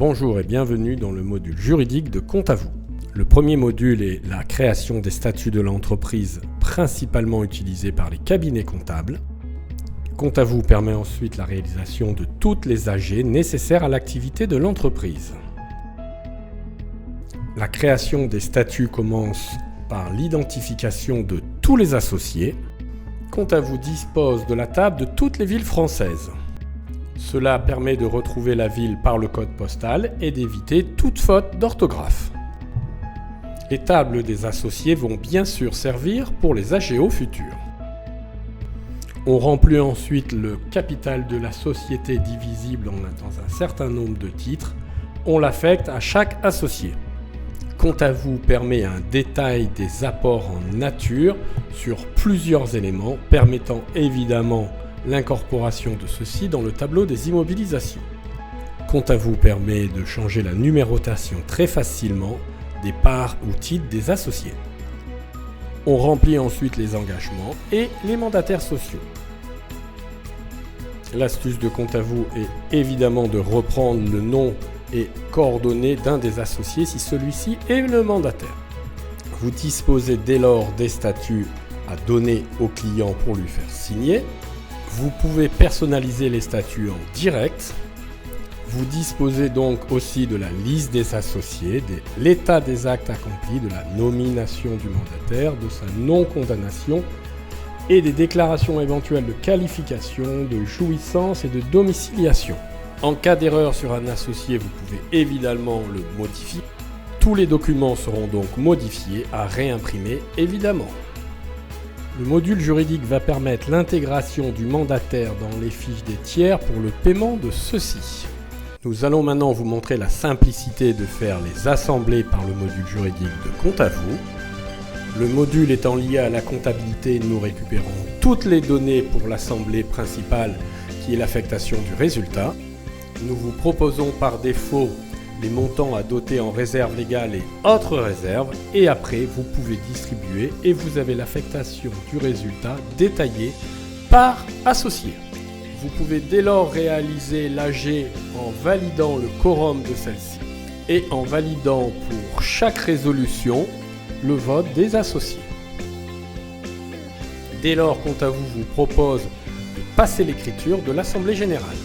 Bonjour et bienvenue dans le module juridique de Compte à vous. Le premier module est la création des statuts de l'entreprise, principalement utilisés par les cabinets comptables. Compte à vous permet ensuite la réalisation de toutes les AG nécessaires à l'activité de l'entreprise. La création des statuts commence par l'identification de tous les associés. Compte à vous dispose de la table de toutes les villes françaises. Cela permet de retrouver la ville par le code postal et d'éviter toute faute d'orthographe. Les tables des associés vont bien sûr servir pour les AGO futurs. On remplit ensuite le capital de la société divisible dans un certain nombre de titres. On l'affecte à chaque associé. Compte à vous permet un détail des apports en nature sur plusieurs éléments, permettant évidemment l'incorporation de ceux-ci dans le tableau des immobilisations. Compte à vous permet de changer la numérotation très facilement des parts ou titres des associés. On remplit ensuite les engagements et les mandataires sociaux. L'astuce de Compte à vous est évidemment de reprendre le nom et coordonnées d'un des associés si celui-ci est le mandataire. Vous disposez dès lors des statuts à donner au client pour lui faire signer. Vous pouvez personnaliser les statuts en direct. Vous disposez donc aussi de la liste des associés, de l'état des actes accomplis, de la nomination du mandataire, de sa non-condamnation et des déclarations éventuelles de qualification, de jouissance et de domiciliation. En cas d'erreur sur un associé, vous pouvez évidemment le modifier. Tous les documents seront donc modifiés à réimprimer évidemment. Le module juridique va permettre l'intégration du mandataire dans les fiches des tiers pour le paiement de ceux-ci. Nous allons maintenant vous montrer la simplicité de faire les assemblées par le module juridique de Compte à vous. Le module étant lié à la comptabilité, nous récupérons toutes les données pour l'assemblée principale qui est l'affectation du résultat. Nous vous proposons par défaut les montants à doter en réserve légale et autres réserves, et après vous pouvez distribuer et vous avez l'affectation du résultat détaillée par associé. Vous pouvez dès lors réaliser l'AG en validant le quorum de celle-ci et en validant pour chaque résolution le vote des associés. Dès lors, Compte à vous vous propose de passer l'écriture de l'Assemblée générale.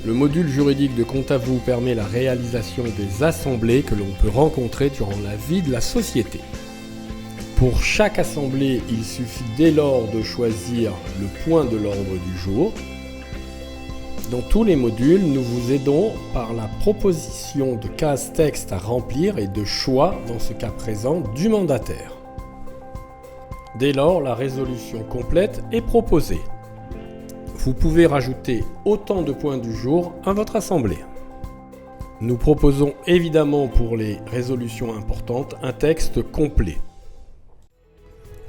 Le module juridique de Compte à vous permet la réalisation des assemblées que l'on peut rencontrer durant la vie de la société. Pour chaque assemblée, il suffit dès lors de choisir le point de l'ordre du jour. Dans tous les modules, nous vous aidons par la proposition de cases texte à remplir et de choix, dans ce cas présent, du mandataire. Dès lors, la résolution complète est proposée. Vous pouvez rajouter autant de points du jour à votre assemblée. Nous proposons évidemment pour les résolutions importantes un texte complet.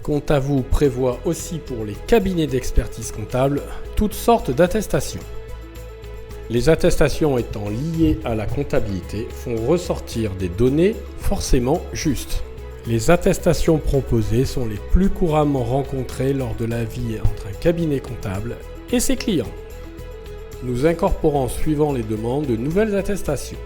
Compte à vous prévoit aussi pour les cabinets d'expertise comptable toutes sortes d'attestations. Les attestations étant liées à la comptabilité font ressortir des données forcément justes. Les attestations proposées sont les plus couramment rencontrées lors de la vie entre un cabinet comptable et ses clients. Nous incorporons suivant les demandes de nouvelles attestations.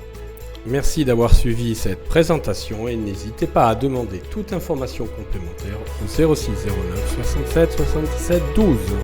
Merci d'avoir suivi cette présentation et n'hésitez pas à demander toute information complémentaire au 06 09 67 77 12.